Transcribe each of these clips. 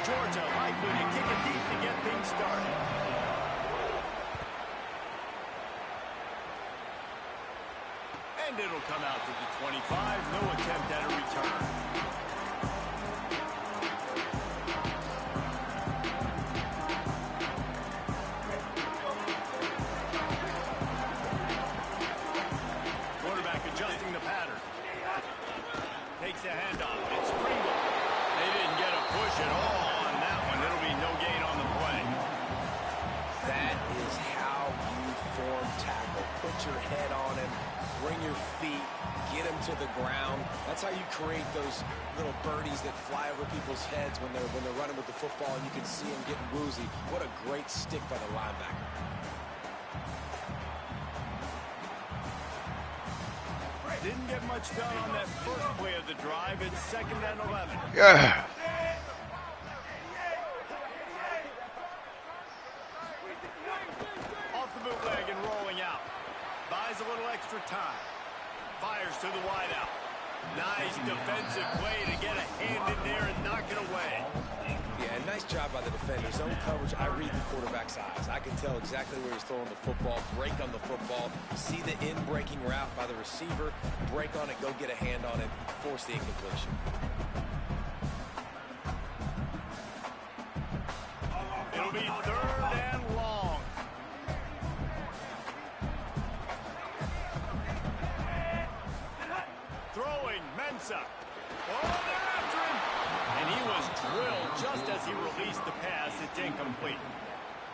Georgia likely to kick it deep to get things started. And it'll come out to the 25. No attempt at a return. Quarterback adjusting the pattern. Takes the handoff. It's Pringle. They didn't get a push at all. It'll be no gain on the play. That is how you form tackle. Put your head on him, bring your feet, get him to the ground. That's how you create those little birdies that fly over people's heads when they're running with the football, and you can see them getting woozy. What a great stick by the linebacker. Didn't get much done on that first play of the drive. It's 2nd and 11. Yeah. Bootleg and rolling out. Buys a little extra time. Fires to the wideout. Nice defensive play to get a hand in there and knock it away. Yeah, nice job by the defender. Zone coverage, I read the quarterback's eyes. I can tell exactly where he's throwing the football, break on the football, see the in-breaking route by the receiver, break on it, go get a hand on it, force the incompletion. It'll be 3rd and long. Throwing, Mensa. Oh, they're after him. And he was drilled just as he released the pass. It's incomplete.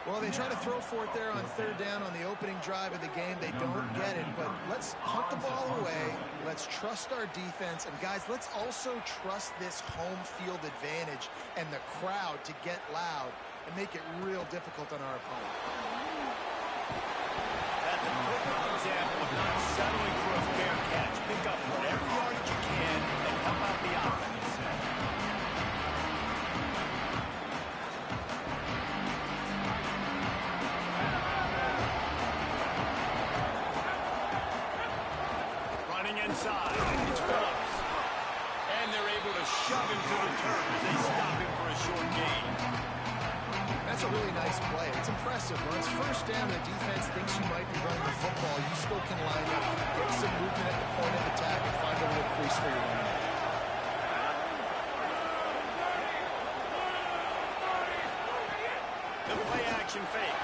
Well, they try to throw for it there on 3rd down on the opening drive of the game. They don't get it, but let's punt the ball away. Let's trust our defense. And, guys, let's also trust this home field advantage and the crowd to get loud and make it real difficult on our opponent. That's a perfect example of not settling for a fair catch. Pick up whatever yardage you can and help out the offense. Running inside. It's Phillips. And they're able to shove him to the turf as they stop him for a short gain. That's a really nice play. It's impressive. When it's 1st down, the defense thinks you might be running the football. You still can line up, get some movement at the point of attack, and find a little crease for your running back. The play action fake.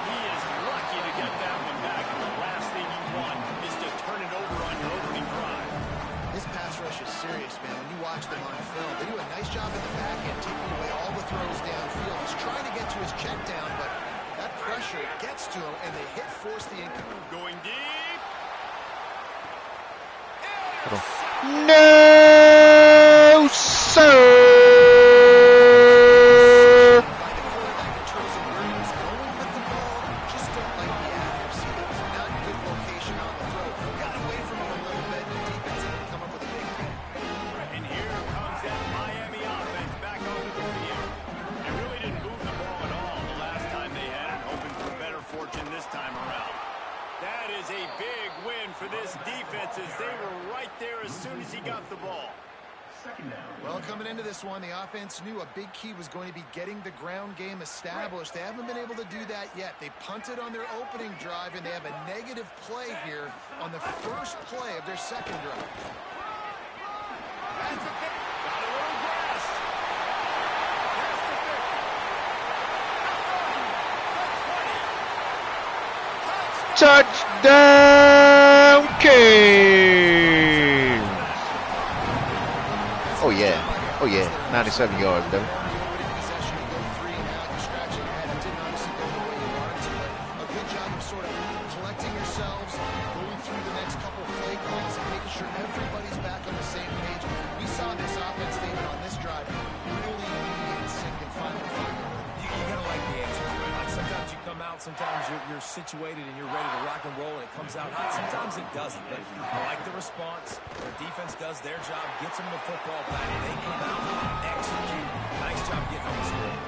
He is lucky to get that one back, and the last thing you want is to turn it over on your opening drive. This pass rush is serious, man. When you watch them on film, they do a nice job in the back end, taking away all the throws downfield. He's trying to get to his check down, but that pressure gets to him, and they force the incomplete. Going deep. No, sir. For this defense, as they were right there as soon as he got the ball. Well, coming into this one, the offense knew a big key was going to be getting the ground game established. They haven't been able to do that yet. They punted on their opening drive, and they have a negative play here on the first play of their 2nd drive. Got a little grass. Touchdown, Kings! Oh yeah, 97 yards though. Sometimes you're situated and you're ready to rock and roll and it comes out hot. Sometimes it doesn't, but I like the response. The defense does their job, gets them the football back. They come out, execute. Nice job getting on the score.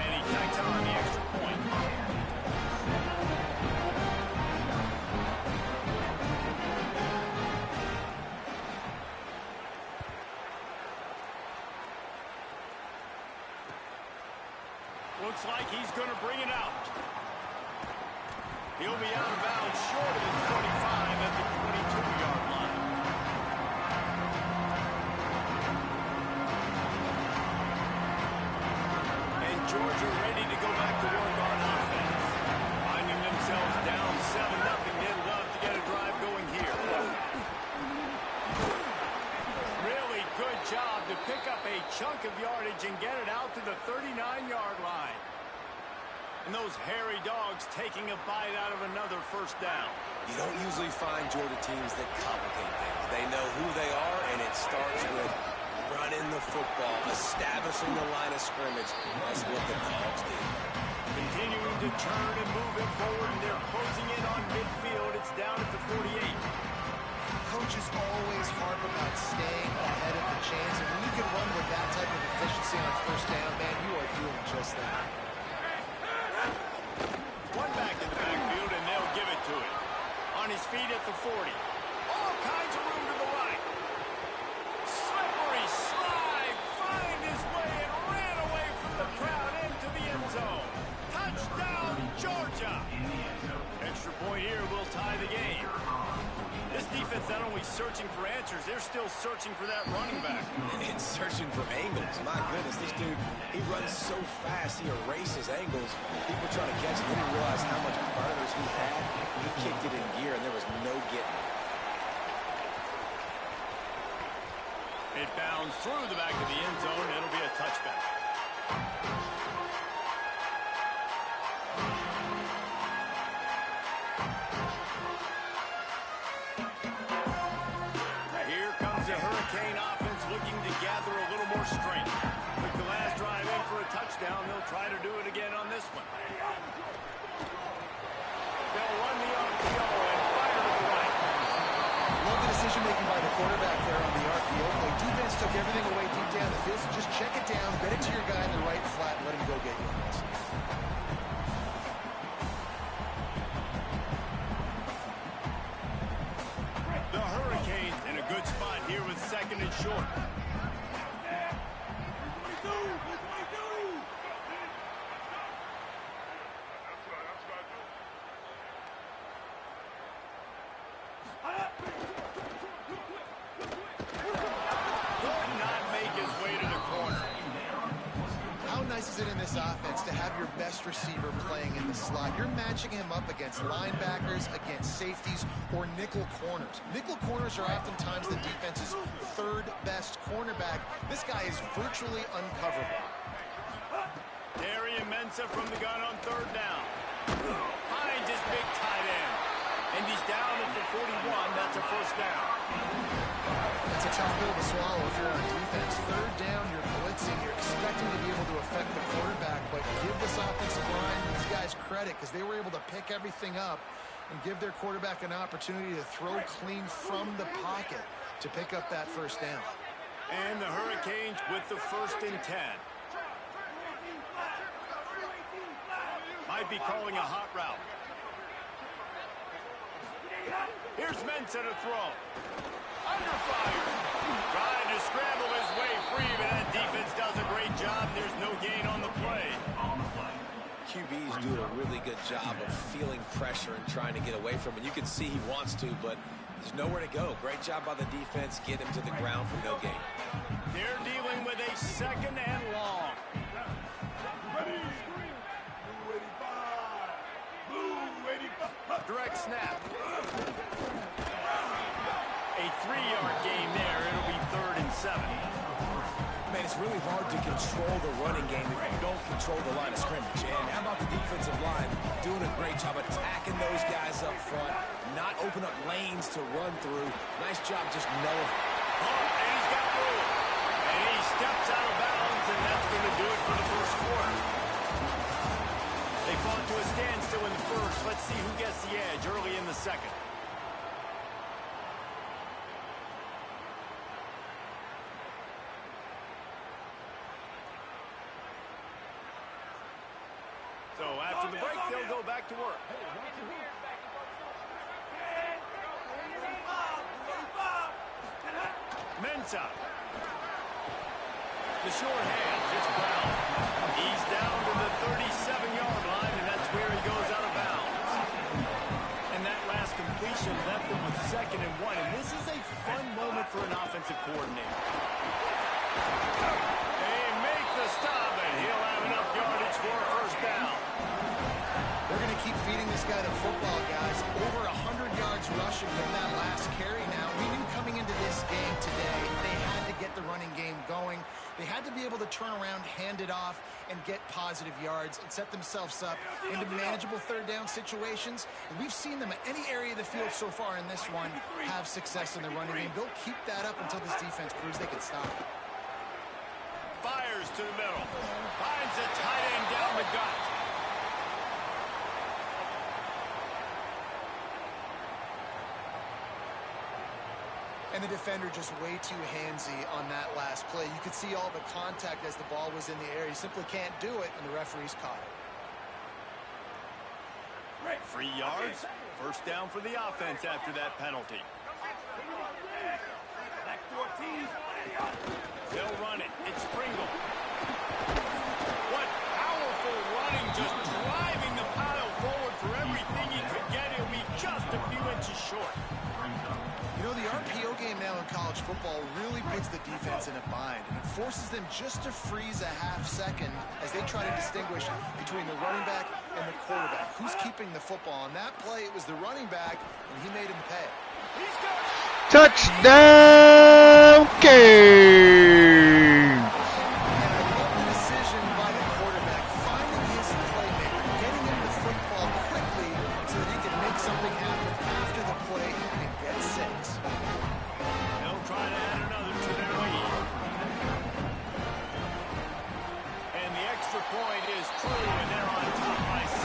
And he tacks on the extra point. Looks like he's going to bring it out. He'll be out of bounds short of the 25 at the 22-yard line. And Georgia ready to go back to work on offense. Finding themselves down 7-0. They'd love to get a drive going here. Really good job to pick up a chunk of yardage and get it out to the 39-yard line. And those hairy dogs taking a bite out of another first down. You don't usually find Georgia teams that complicate things. They know who they are, and it starts with running the football, establishing the line of scrimmage. That's what the dogs do. Continuing to turn and move it forward, and they're closing in on midfield. It's down at the 48. Coaches always harp about staying ahead of the chains, and when you can run with that type of efficiency on first down, man, you are doing just that. One back in the backfield, and they'll give it to him. On his feet at the 40. All kinds of room to the right. Slippery slide. Find his way and ran away from the crowd into the end zone. Touchdown, Georgia. Extra point here will tie the game. This defense not only searching for answers, they're still searching for that running back. And searching for angles. My goodness, this dude, he runs so fast, he erases angles. People trying to catch him, they didn't realize how much burners he had. He kicked it in gear, and there was no getting it. It bounds through the back of the end zone. It'll be a touchback. Here comes the Hurricane offense looking to gather a little more strength. Took the last drive in for a touchdown. They'll try to do it again on this one. They'll run the RPO and fire to the right. Love the decision-making by the quarterback there on the RPO play. Defense took everything away deep down the field, so just check it down, get it to your guy in the right flat, and let him go get yards. The Hurricanes in a good spot here with second and short. Could not make his way to the corner. How nice is it in this offense to have your best receiver playing in the slot? You're matching him up against linebackers, against safeties, or nickel corners. Nickel corners are oftentimes the defense's third best cornerback. This guy is virtually uncoverable. Darian Mensah from the gun on third down. Finds his big tight end. And he's down at the 41. That's a first down. That's a tough pill to swallow if you're on defense. Third down, you're blitzing. You're expecting to be able to affect the quarterback, but give this offensive line, these guys, credit because they were able to pick everything up and give their quarterback an opportunity to throw clean from the pocket to pick up that first down. And the Hurricanes with the 1st and 10. Might be calling a hot route. Here's Mensah to throw. Under fire. Trying to scramble his way free, but that defense does a great job. There's no gain on the play. QB's doing a really good job of feeling pressure and trying to get away from it. You can see he wants to, but there's nowhere to go. Great job by the defense. Get him to the ground for no gain. They're dealing with a 2nd and long. Direct snap. A 3-yard gain there. It'll be 3rd and 7. Man, it's really hard to control the running game if you don't control the line of scrimmage. And how about the defensive line doing a great job attacking those guys up front, not open up lanes to run through. Nice job just knowing. Oh, and he's got room. And he steps out of bounds, and that's going to do it for the first quarter. They fought to a standstill in the first. Let's see who gets the edge early in the second. So after the break, they'll go back to work. Mensah. The short hands, it's Brown. He's down to the 37-yard line, and that's where he goes out of bounds. And that last completion left him with 2nd and 1, and this is a fun moment for an offensive coordinator. They make the stop, and he'll have enough yardage for a first down. They're going to keep feeding this guy the football, guys. Over 100 yards rushing with that last carry now. We knew coming into this game today they had to get the running game going. They had to be able to turn around, hand it off, and get positive yards and set themselves up into manageable third down situations. And we've seen them at any area of the field so far in this one have success in the running game. They'll keep that up until this defense proves they can stop it. Fires to the middle. Finds a tight end down the gut. And the defender just way too handsy on that last play. You could see all the contact as the ball was in the air. He simply can't do it, and the referee's caught it. Right, 3 yards. First down for the offense after that penalty. They'll run it. It's Pringle. What powerful running, just driving the pile forward for everything he could get. He'll be just a few inches short. You know, the RPO game now in college football really puts the defense in a bind. And it forces them just to freeze a half second as they try to distinguish between the running back and the quarterback. Who's keeping the football? On that play, it was the running back, and he made him pay. Touchdown, Kings! And I love the decision by the quarterback, finding his playmaker, getting him the football quickly so that he can make something happen after the play and get 6. They'll try to add another to their lead. And the extra point is true, and they're on top by 7.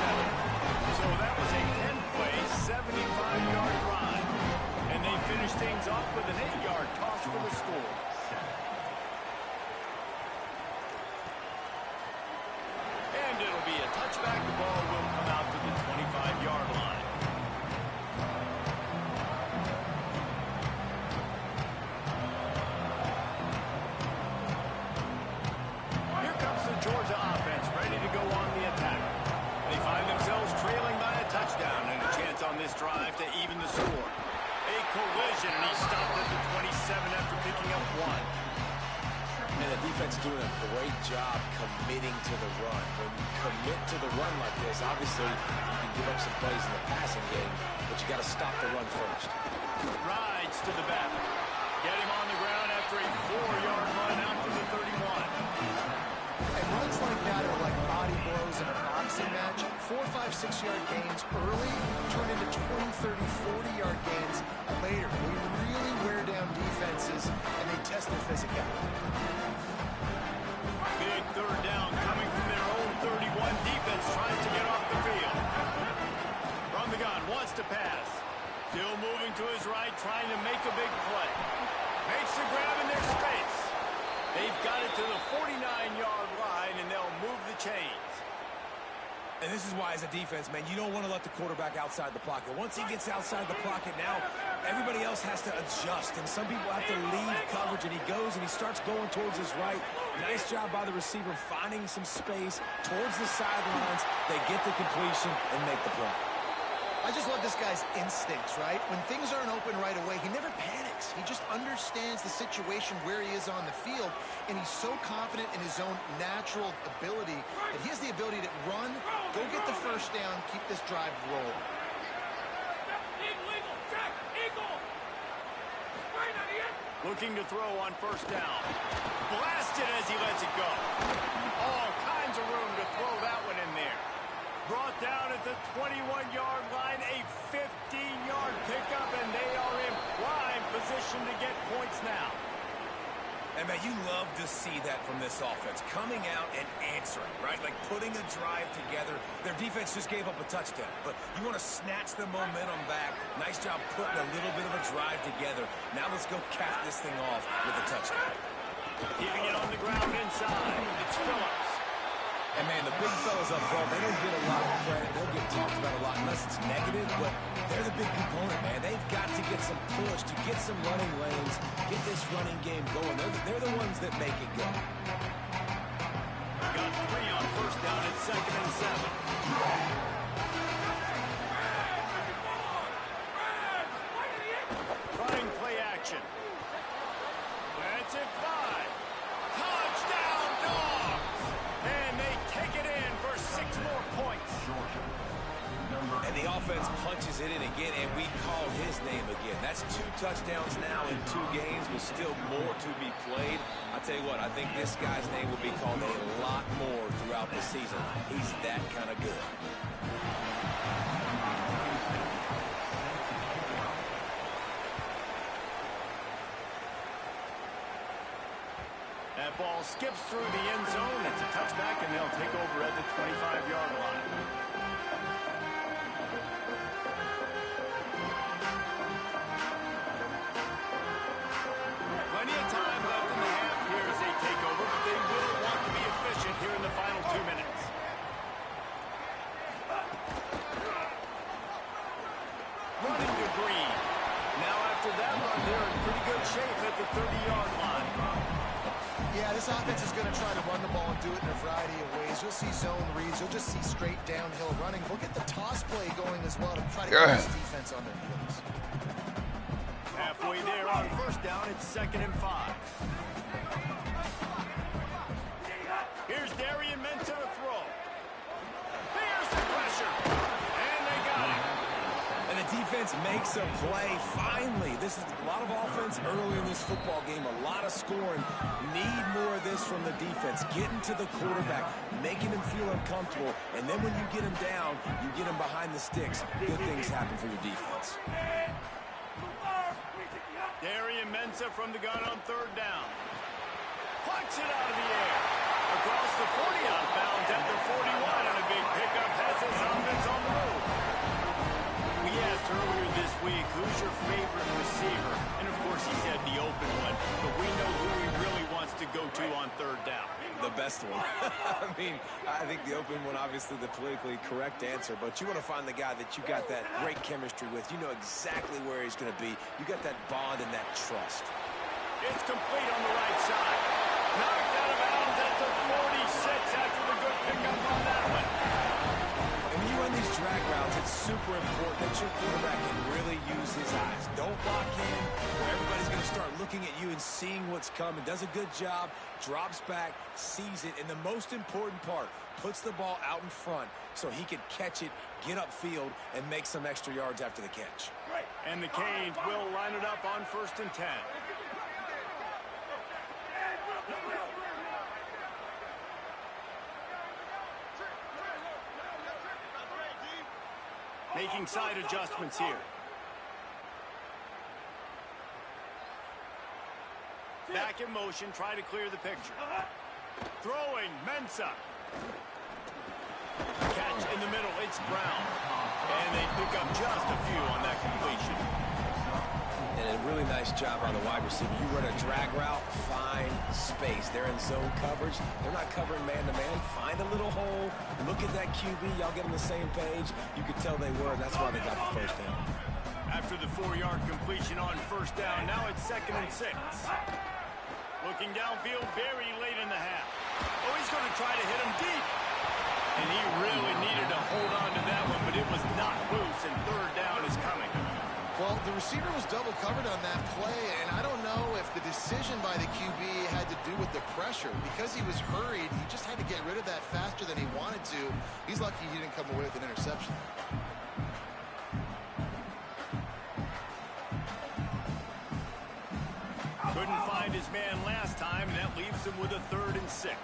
So that was a 10-play, 75-yard drive. And they finish things off with an 8-yard toss for the score. And it'll be a touchback. The ball will come out to the 25-yard line. Here comes the Georgia offense, ready to go on the attack. They find themselves trailing by a touchdown and a chance on this drive to even the score. A collision, and he stopped at the 27 after picking up 1. And the defense doing a great job committing to the run. When you commit to the run like this, obviously you can give up some plays in the passing game, but you got to stop the run first. Rides to the back. Get him on the ground after a 4-yard run out to the 31. And runs like that are like body blows in a boxing match. 4, 5, 6-yard gains early turn into 20, 30, 40-yard gains later. They really wear down defenses, and they test their physicality. Big third down coming from their own 31. Defense tries to get off the field. From the gun, wants to pass. Still moving to his right, trying to make a big play. Makes the grab in their space. They've got it to the 49-yard line, and they'll move the chains. And this is why, as a defense, man, you don't want to let the quarterback outside the pocket. Once he gets outside the pocket now, everybody else has to adjust, and some people have to leave coverage, and he goes and he starts going towards his right. Nice job by the receiver finding some space towards the sidelines. They get the completion and make the play. I just love this guy's instincts, right? When things aren't open right away, he never panics. He just understands the situation where he is on the field, and he's so confident in his own natural ability that he has the ability to run, go get the first down, keep this drive rolling. Looking to throw on first down. Blasted as he lets it go. All kinds of room to throw that one in there. Brought down at the 21-yard line, a 15-yard pickup, and they are in prime position to get points now. And, man, you love to see that from this offense, coming out and answering, right? Like putting a drive together. Their defense just gave up a touchdown, but you want to snatch the momentum back. Nice job putting a little bit of a drive together. Now let's go cap this thing off with a touchdown. Keeping it on the ground inside. It's Phillips. And, man, the big fellas up front, they don't get a lot of credit. They'll get talked about a lot unless it's negative, but they're the big component, man. They've got to get some push, to get some running lanes, get this running game going. They're the ones that make it go. Got 3 on first down at 2nd and 7. Running play action. That's it, 5. Touchdown, Dogs! And they take it in for 6 more points. And the offense punches it in again, and we call his name again. That's 2 touchdowns now in 2 games with still more to be played. I tell you what, I think this guy's name will be called a lot more throughout the season. He's that kind of good. That ball skips through the end zone. It's a touchback, and they'll take over at the 25-yard line. Plenty of time left in the half here as they take over, but they will want to be efficient here in the final 2 minutes. Running to Green. Now after that run, they're in pretty good shape at the 30-yard line. Yeah, this offense is going to try to run the ball and do it in a variety of ways. You'll see zone reads. You'll just see straight downhill running. We'll get the toss play going as well to try to get this defense on their heels. Halfway there on first down, it's 2nd and 5. Here's Darian Mensah to throw. There's the pressure. And they got it. And the defense makes a play. Finally, this is a lot of offense early in this football game, a lot of scoring. Need more of this from the defense. Getting to the quarterback, making him feel uncomfortable, and then when you get him down, you get him behind the sticks. Good things happen for your defense. Darian Mensah from the gun on 3rd down. Punts it out of the air. Across the 40 out of bounds at the 41, and a big pickup has this offense on the move. We asked earlier this week, who's your favorite receiver? And of course he said the open one, but we know who he really wants to go to on 3rd down. The best one. I mean, I think the open one, obviously the politically correct answer, but you want to find the guy that you got that great chemistry with. You know exactly where he's going to be. You got that bond and that trust. It's complete on the right side. Knocked out of bounds at the 46 after the good pickup on that one. And when you run these drag routes, it's super important that your quarterback can really use his eyes. Don't lock in where everybody's going to start looking at you and seeing what's coming. Does a good job, drops back, sees it, and the most important part, puts the ball out in front so he can catch it, get upfield, and make some extra yards after the catch. And the Canes will line it up on 1st and 10. Making side adjustments here. Back in motion, try to clear the picture. Throwing, Mensah. Catch in the middle, it's Brown. And they pick up just a few on that completion. And a really nice job on the wide receiver. You run a drag route, find space. They're in zone coverage. They're not covering man-to-man. Find a little hole. Look at that QB. Y'all get on the same page. You could tell they were, and that's why they got the 1st down. After the 4-yard completion on 1st down, now it's 2nd and 6. Looking downfield very late in the half. Oh, he's going to try to hit him deep. And he really needed to hold on to that one, but it was not loose, and 3rd down is coming. Well, the receiver was double covered on that play, and I don't know if the decision by the QB had to do with the pressure. Because he was hurried, he just had to get rid of that faster than he wanted to. He's lucky he didn't come away with an interception. Couldn't find his man last time, and that leaves him with a 3rd and 6.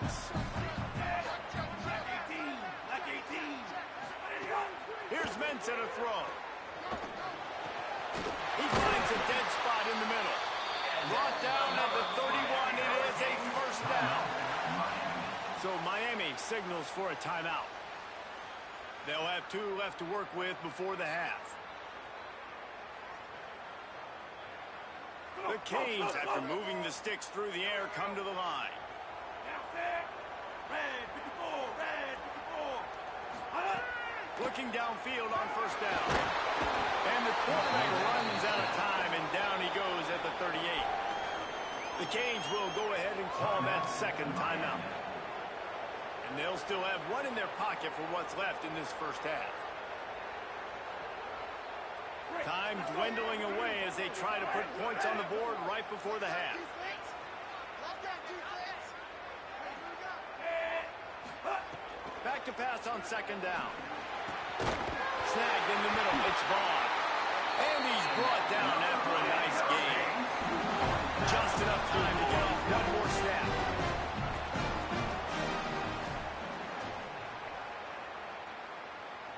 Here's Mensah to throw. He finds a dead spot in the middle. Brought down at the 31, it is so Miami signals for a timeout. They'll have 2 left to work with before the half. The Canes, after moving the sticks through the air, come to the line. Looking downfield on first down. And the quarterback runs out of time, and down he goes at the 38. The Canes will go ahead and call that second timeout. And they'll still have 1 in their pocket for what's left in this first half. Time dwindling away as they try to put points on the board right before the half. Back to pass on second down. Snagged in the middle. It's Vaughn. And he's brought down after a nice gain. Just enough time to get off 1 more snap.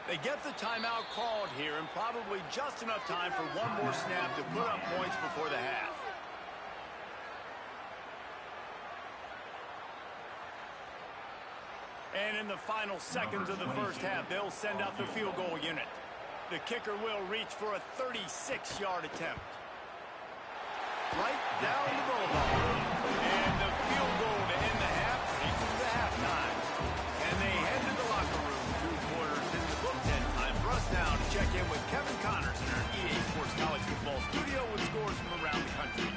They get the timeout called here, and probably just enough time for 1 more snap to put up points before the half. And in the final seconds of the first half, they'll send out the field goal unit. The kicker will reach for a 36-yard attempt. Right down the boulevard. And the field goal to end the half takes us to halftime. And they head to the locker room. 2 quarters in the books, and time for us now to check in with Kevin Connors in our EA Sports College Football studio with scores from around the country.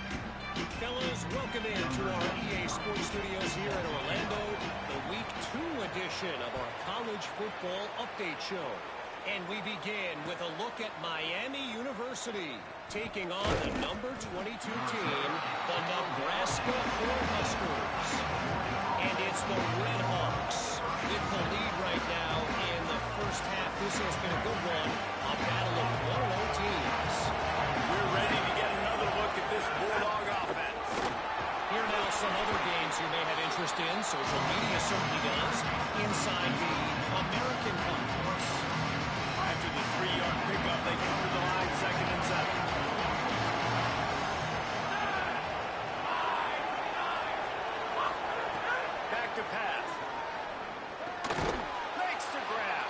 Fellas, welcome into our EA Sports Studios here in Orlando, the Week 2 edition of our College Football Update Show. And we begin with a look at Miami University, taking on the number 22 team, the Nebraska Cornhuskers. And it's the Red Hawks with the lead right now in the first half. This has been a good one, a battle of 1-0 teams. We're ready to get another look at this Bulldog offense. Here now some other games you may have interest in. Social media certainly does. Inside the American Conference. After the 3-yard pickup, they come to the line, 2nd and 7. Back to pass. Makes the grab.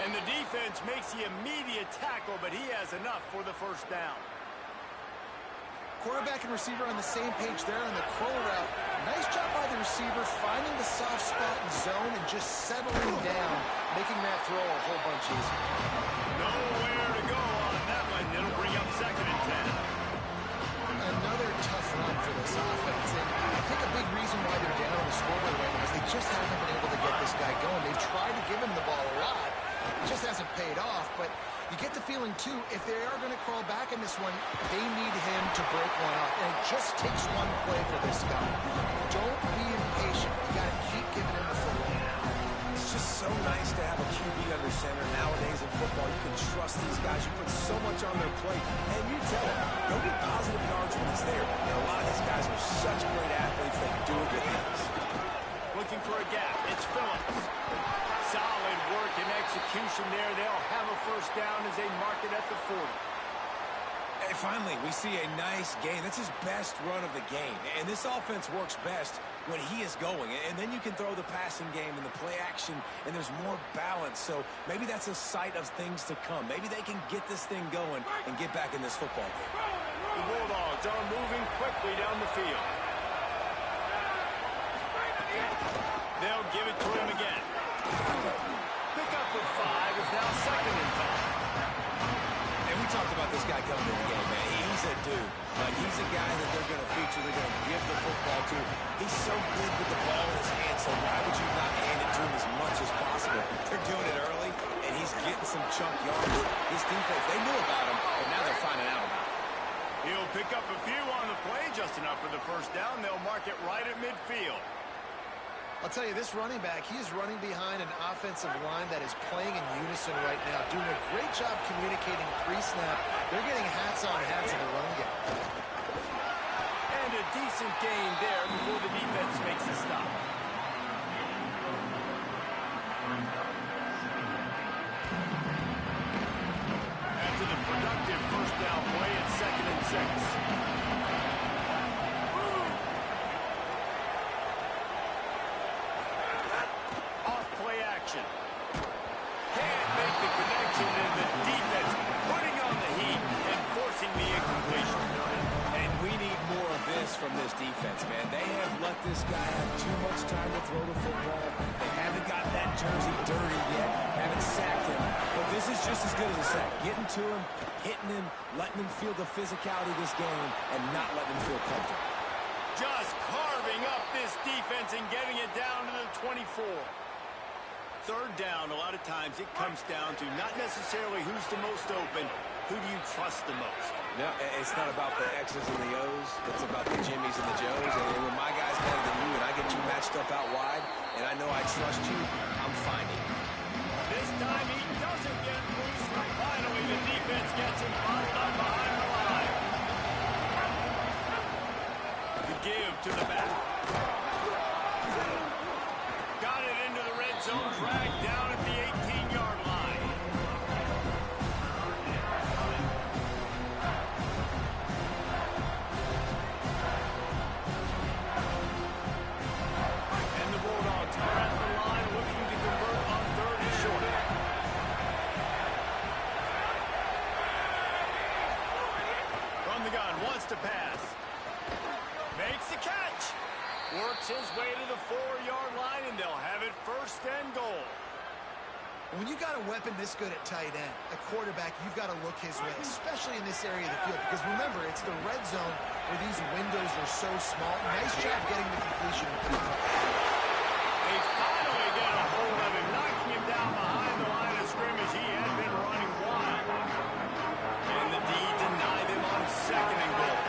And the defense makes the immediate tackle, but he has enough for the first down. Quarterback and receiver on the same page there on the crow route. Nice job by the receiver finding the soft spot in zone and just settling down, making that throw a whole bunch easier. Nowhere to go on that one. It'll bring up 2nd and 10. Another tough run for this offense. And I think a big reason why they're down on the scoreboard right now is they just haven't been able to get this guy going. They've tried to give him the ball a lot. It just hasn't paid off, but you get the feeling, too, if they are going to crawl back in this one, they need him to break one up. And it just takes one play for this guy. Don't be impatient. You got to keep giving him the football. It's just so nice to have a QB under center. Nowadays in football, you can trust these guys. You put so much on their plate. And you tell them, go get positive yards when it's there. And a lot of these guys are such great athletes. They do it with ease. Looking for a gap. It's Phillips. Solid work and execution there. They'll have a first down as they mark it at the 40. And finally, we see a nice gain. That's his best run of the game. And this offense works best when he is going. And then you can throw the passing game and the play action, and there's more balance. So maybe that's a sight of things to come. Maybe they can get this thing going and get back in this football game. The Bulldogs are moving quickly down the field. They'll give it to him again. Pick up with 5 is now 2nd and 5. And we talked about this guy coming in the game, man. He's a dude. He's a guy that they're going to feature, they're going to give the football to. He's so good with the ball in his hands, so why would you not hand it to him as much as possible? They're doing it early, and he's getting some chunk yards. This defense, they knew about him, but now they're finding out about him. He'll pick up a few on the play, just enough for the first down. They'll mark it right at midfield. I'll tell you, this running back, he is running behind an offensive line that is playing in unison right now, doing a great job communicating pre-snap. They're getting hats on hats in the run game. And a decent gain there before the defense makes a stop. After the productive first down play, it's 2nd and 6. defense, man. They have let this guy have too much time to throw the football. They haven't got that jersey dirty yet, haven't sacked him. But this is just as good as a sack. Getting to him, hitting him, letting him feel the physicality of this game, and not letting him feel comfortable. Just carving up this defense and getting it down to the 24. Third down, a lot of times it comes down to not necessarily who's the most open, who do you trust the most? No, it's not about the X's and the O's. It's about the Jimmies and the Joes. And when my guy's better than you and I get you matched up out wide, and I know I trust you, I'm finding you. This time he doesn't get loose. Finally, the defense gets him bottled up behind the line. The give to the back. Got it into the red zone, dragged down at the 18-yard line. And the Bulldogs are at the line looking to convert on third and short. From the gun, wants to pass. Makes the catch. Works his way to the 4-yard line, and they'll have it first and goal. When you got a weapon this good at tight end, a quarterback, you've got to look his way, especially in this area of the field. Because remember, it's the red zone where these windows are so small. Nice job getting the completion. They finally get a hold of him, knocking him down behind the line of scrimmage. He had been running wild. And the D denied him on second and goal.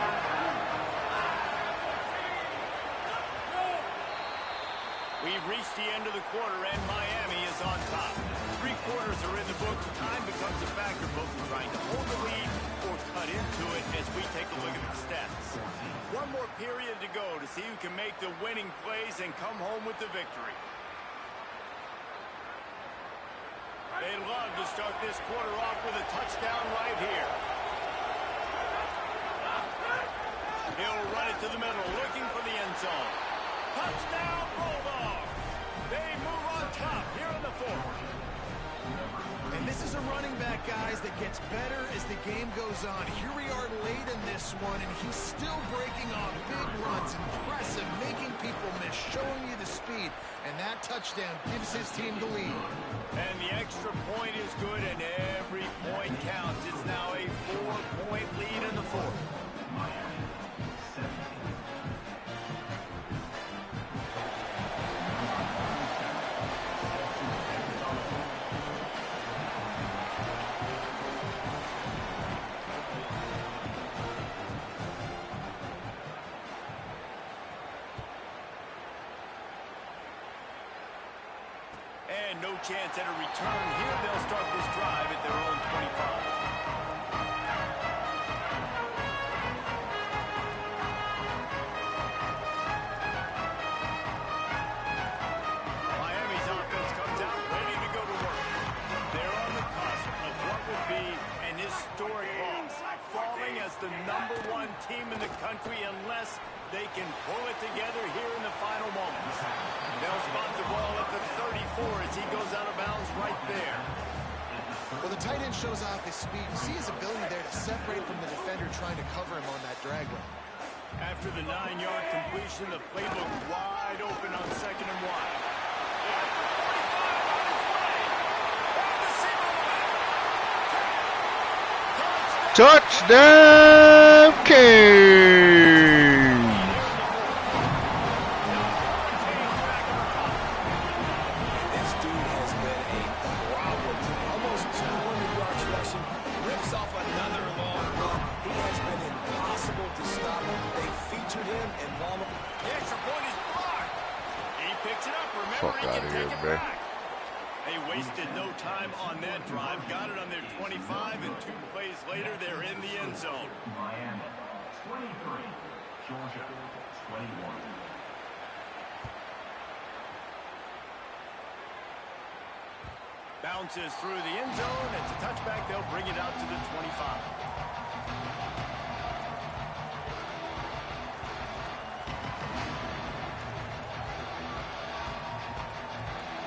We've reached the end of the quarter, and Miami is on top. 3 quarters are in the book. Time becomes a factor, both in trying to hold the lead or cut into it as we take a look at the stats. One more period to go to see who can make the winning plays and come home with the victory. They love to start this quarter off with a touchdown right here. He'll run it to the middle, looking for the end zone. Touchdown, Bulldogs! They move on top here in the 4th. And this is a running back, guys, that gets better as the game goes on. Here we are late in this one, and he's still breaking off big runs. Impressive, making people miss, showing you the speed. And that touchdown gives his team the lead. And the extra point is good, and every point counts. It's now a 4-point lead in the 4th. And no chance at a return here. They'll start this drive at their own 25. Miami's offense comes out ready to go to work. They're on the cusp of what will be an historic loss, falling as the #1 team in the country unless they can pull it together here in the final moments. They'll spot the ball at the 34 as he goes out of bounds right there. Well, the tight end shows off his speed. You see his ability there to separate from the defender trying to cover him on that drag route. After the 9-yard completion, the playbook wide open on second and wide. Touchdown, Kings! This dude has been a problem. Almost 200 yards rushing. Rips off another long run. He has been impossible to stop. They featured him and Palmer. The extra point is blocked. He picks it up. Remember, Fuck he outta can here, take it bro. back. They wasted no time on that drive. Got it on their 25, and 2 plays later, they're in the end zone. Miami, 23. Georgia, 21. Bounces through the end zone. It's a touchback. They'll bring it out to the 25.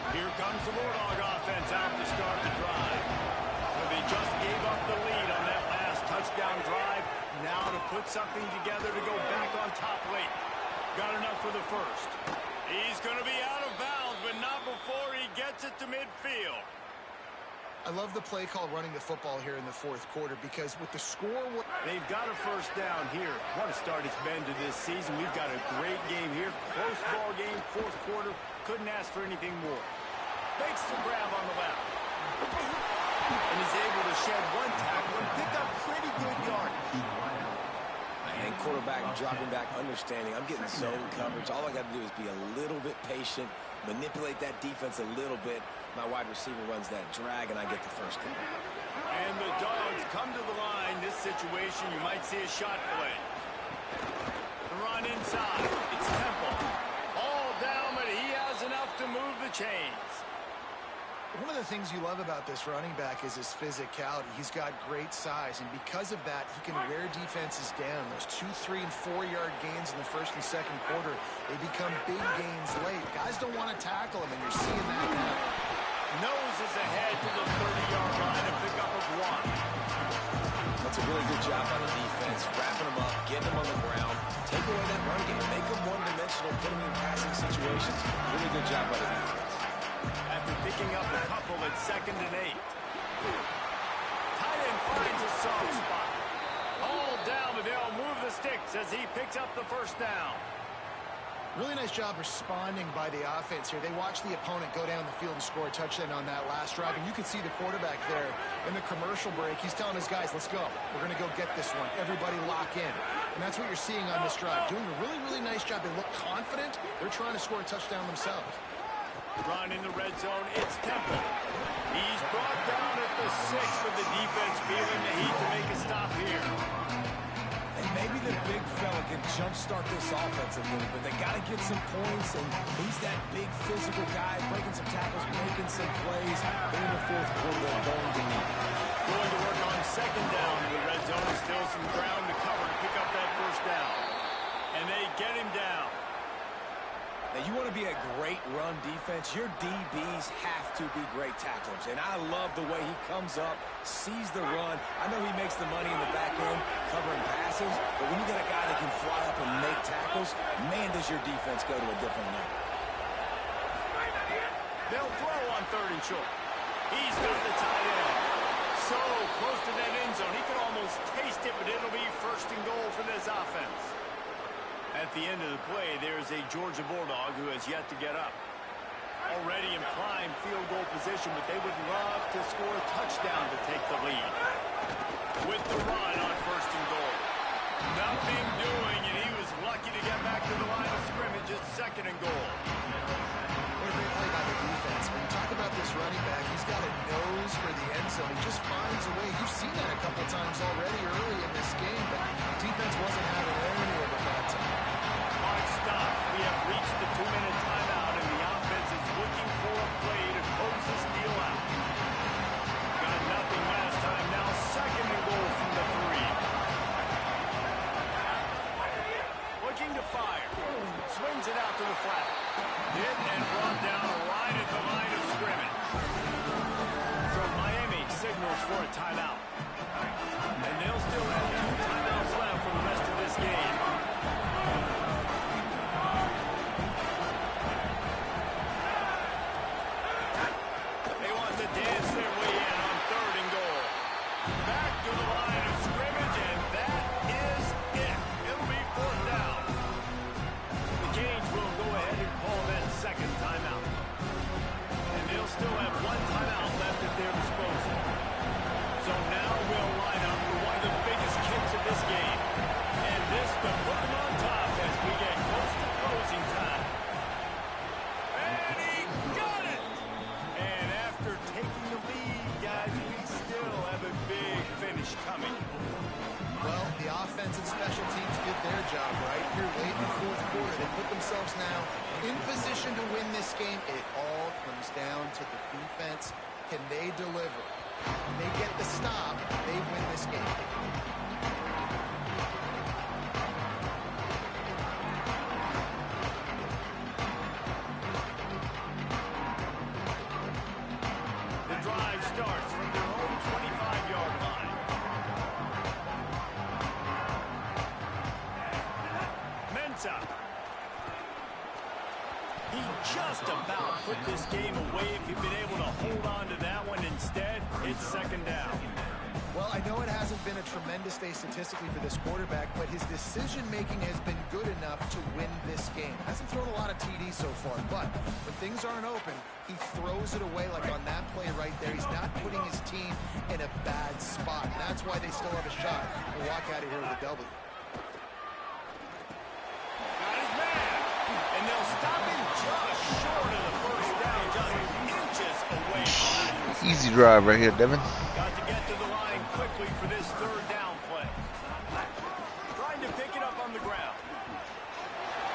Here comes the Bulldog offense out to start the drive. So they just gave up the lead on that last touchdown drive. Now to put something together to go back on top late. Got enough for the first. He's going to be out of bounds, but not before he gets it to midfield. I love the play call running the football here in the fourth quarter because with the score... They've got a first down here. What a start it's been to this season. We've got a great game here. Close ball game, fourth quarter. Couldn't ask for anything more. Makes the grab on the left. And he's able to shed one tackle and pick up pretty good yardage. And quarterback dropping back, understanding I'm getting zone coverage. All I got to do is be a little bit patient, manipulate that defense a little bit. My wide receiver runs that drag, and I get the first down. And the Dogs come to the line. This situation, you might see a shot play. The run inside. It's Temple. All down, but he has enough to move the chains. One of the things you love about this running back is his physicality. He's got great size, and because of that, he can wear defenses down. Those 2, 3, and 4-yard gains in the first and second quarter, they become big gains late. Guys don't want to tackle him, and you're seeing that now. Noses ahead to the 30-yard line, a pickup of 1. That's a really good job on the defense, wrapping them up, getting them on the ground, take away that run game, make them one-dimensional, put them in passing situations. Really good job by the defense. After picking up a couple at 2nd and 8. Tight end finds a soft spot. All down, but they'll move the sticks as he picks up the first down. Really nice job responding by the offense here. They watched the opponent go down the field and score a touchdown on that last drive, and you can see the quarterback there in the commercial break. He's telling his guys, let's go. We're going to go get this one. Everybody lock in. And that's what you're seeing on this drive. Doing a really, really nice job. They look confident. They're trying to score a touchdown themselves. Run in the red zone, it's Temple. He's brought down at the 6, but the defense feeling the heat to make a stop here. And maybe the big fella can jumpstart this offense a little bit. They got to get some points, and he's that big physical guy, breaking some tackles, making some plays. In the fourth quarter, they're going to need it. Going to work on 2nd down in the red zone. Still some ground to cover to pick up that first down. And they get him down. Now, you want to be a great run defense, your DBs have to be great tacklers. And I love the way he comes up, sees the run. I know he makes the money in the back end covering passes, but when you got a guy that can fly up and make tackles, man, does your defense go to a different level. They'll throw on 3rd and short. He's got the tight end. So close to that end zone. He could almost taste it, but it'll be 1st and goal for this offense. At the end of the play, there's a Georgia Bulldog who has yet to get up. Already in prime field goal position, but they would love to score a touchdown to take the lead. With the run on 1st and goal. Nothing doing, and he was lucky to get back to the line of scrimmage at 2nd and goal. What a great play by the defense. When you talk about this running back, he's got a nose for the end zone. He just finds a way. You've seen that a couple times already early in this game, but defense wasn't having any of it that time. Clock stops. We have reached the 2-minute timeout, and the offense is looking for a play to close this deal out. Got nothing last time. Now 2nd and goal from the 3. Looking to fire. Swings it out to the flat. Hit and brought down right at the line of scrimmage. So Miami signals for a timeout. And they'll still have 2 timeouts left for the rest of this game. They want to dance their way in on 3rd and goal. Back to the line of scrimmage, and that is it. It'll be 4th down. The Canes will go ahead and call that 2nd timeout. And they'll still have 1 timeout left at their disposal. So now we'll line up for one of the biggest kicks of this game. And this to put them on top as we get close to closing time. And he got it! And after taking the lead, guys, we still have a big finish coming. Well, the offense and special teams did their job right here late in the fourth quarter. They put themselves now in position to win this game. It all comes down to the defense. Can they deliver? When they get the stop, they win this game. The drive starts from their own 25-yard line. Mensah just about put this game away if he'd been able to hold on to that one. Instead, it's second down. Well, I know it hasn't been a tremendous day statistically for this quarterback, but his decision-making has been good enough to win this game. Hasn't thrown a lot of TDs so far, but when things aren't open, he throws it away like on that play right there. He's not putting his team in a bad spot. And that's why they still have a shot to walk out of here with a W. Got his man. And they'll stop him just short of the first down, just inches away from it. Easy drive right here, Devin. Got to get to the line quickly for this third down play. Trying to pick it up on the ground.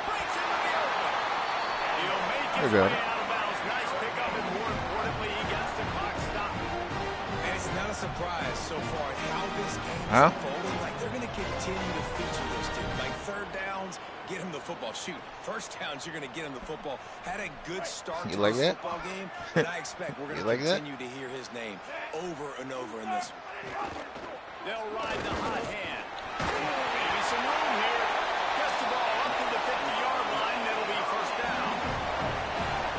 Breaks into the open. He'll make his way out of bounds. Nice pickup, and more importantly, he gets the clock stopped. And it's not a surprise so far how this game is Huh? unfolding. Like, they're going to continue to feature this dude. Like, third downs, get him the football. Shoot, first downs, you're going to get him the football. Had a good start You to like this that? football game, and I expect we're going to You like that? continue to hear his name over and over in this one. They'll ride the hot hand. Maybe some room here. Gets the ball up to the 50-yard line. That'll be first down.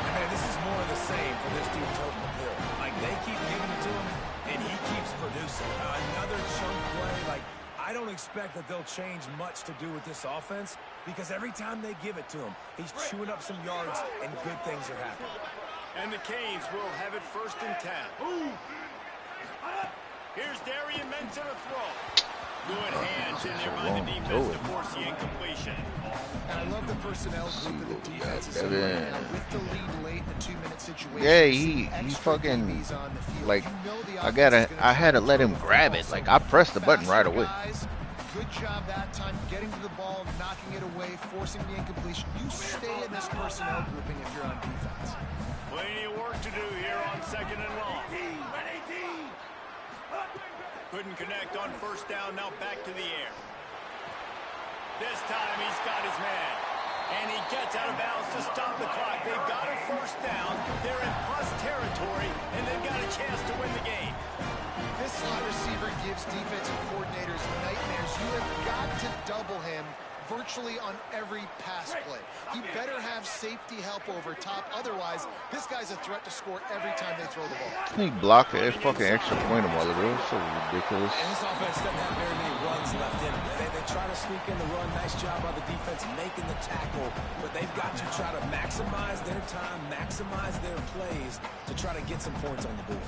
And man, this is more of the same for this dude toting the pill. Like, they keep giving it to him, and he keeps producing. Another chunk play. Like, I don't expect that they'll change much to do with this offense because every time they give it to him, he's chewing up some yards, and good things are happening. And the Canes will have it first and 10. Here's Darian Mensah to throw. Good hands in there by the defense to force the incompletion. And I love the personnel group that the defense is in Devin. right now with the lead late in the 2-minute situation. Yeah, You see he extra fucking, DBs on the field. like, You know the I offense is gonna I had to try let him throw the grab ball. it. Like, I pressed the button right away. Guys, good job that time getting to the ball, knocking it away, forcing the incompletion. You stay in this personnel grouping if you're on defense. Plenty of work to do here on second and long. Couldn't connect on first down. Now back to the air. This time he's got his man. And he gets out of bounds to stop the clock. They've got a first down. They're in plus territory, and they've got a chance to win the game. This slot receiver gives defensive coordinators nightmares. You have got to double him virtually on every pass play. He better have safety help over top. Otherwise, this guy's a threat to score every time they throw the ball. He blocked a fucking extra point a while ago. So ridiculous. And this offense doesn't have very many runs left in it. They try to sneak in the run. Nice job by the defense making the tackle. But they've got to try to maximize their time, maximize their plays to try to get some points on the board.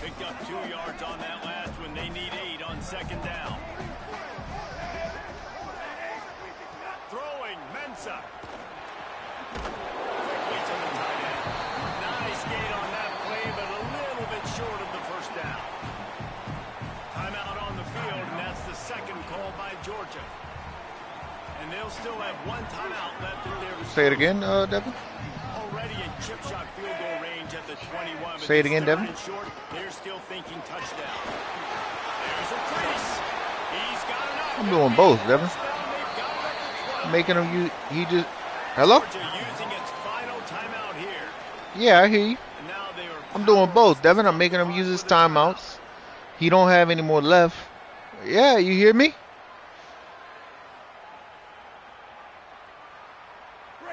Picked up 2 yards on that last one. They need 8 on second down. Throwing, Mensah. Quickly to the tight end. Nice gate on that play, but a little bit short of the first down. Timeout on the field, and that's the second call by Georgia. And they'll still have 1 timeout left in their... Say it again, Devin. Already in chip shot field goal range at the 21. Say it again, Devin. Short, they're still thinking touchdown. There's a crease. He's got enough. I'm doing both, Devin. Making him use. He just. Hello? Georgia using its final timeout here. Yeah, I hear you. And now they are I'm doing both, Devin. I'm making him use his timeouts. He don't have any more left. Yeah, you hear me?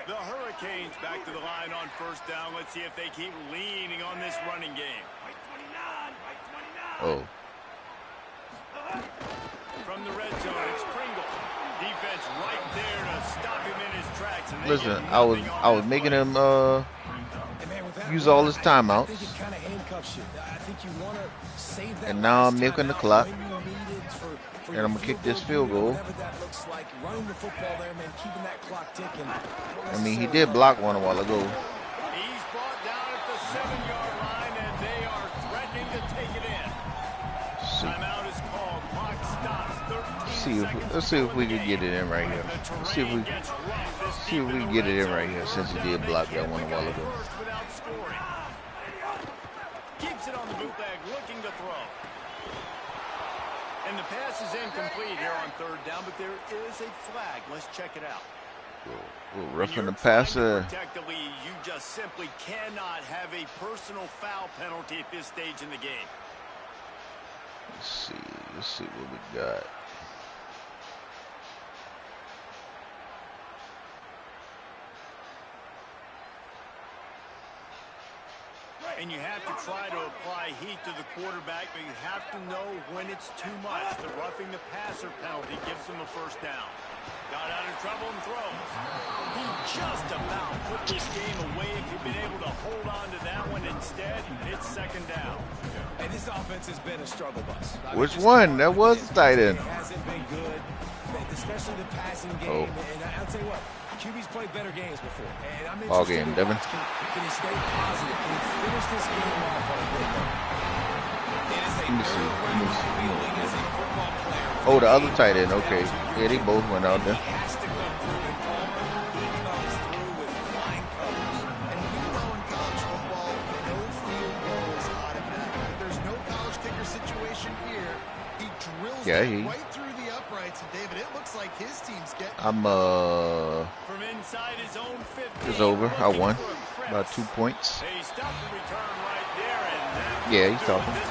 The Hurricanes back to the line on first down. Let's see if they keep leaning on this running game. Oh. From the red zone, it's Pringle. Defense right there to stop him in his tracks. And they Listen, get I was nothing making on him And man, with that use run, all his I timeouts. think it kind of handcuffs you. I think you want to save that And now last I'm milking the timeout clock. when you need it for And your I'm gonna kick this field goal, goal. whatever that looks like. Running the football there, man, keeping that clock ticking. I mean, he did block one a while ago. He's brought down at the 7-yard line, and they are threatening to take it in. Timeout is called. Clock stops. 13 seconds Let's see if we to go can in get the it in right here. game. Let's see if we Gets rough this see if deep we in can the get red it in zone. right here since he did block that one a while ago. First without scoring. Keeps it on the bootleg, looking to throw. And the pass is incomplete here on third down, but there is a flag. Let's check it out. We're When roughing you're the trying to passer. protect the lead, you just simply cannot have a personal foul penalty at this stage in the game. Let's see what we got. And you have to try to apply heat to the quarterback, but you have to know when it's too much. The roughing the passer penalty gives him a first down. Got out of trouble and throws. He just about put this game away if he'd been able to hold on to that one. Instead, it's second down. And this offense has been a struggle bus. Which one? That was the tight end. It hasn't been good, especially the passing Oh. game. And I'll tell you what, QB's played better games before. And I'm Ball interested game, to Devin. watch. Can he stay positive? Can he finish this game off on a good note? It is a Let me see. nerve-wracking feeling as a football player. Oh, the other tight end. Okay. Yeah, they both went out there. He has to come through, and Palmer, he comes through with flying colors. And we know in college football, no field goal is automatic. There's no college kicker situation here. He drills Yeah, it he- right through the uprights. And David, it looks like his team's getting From inside his own 50. It's over. I won looking for a about crevice. 2 points. They stopped the return right there, and that Yeah, will he's do it. talking. This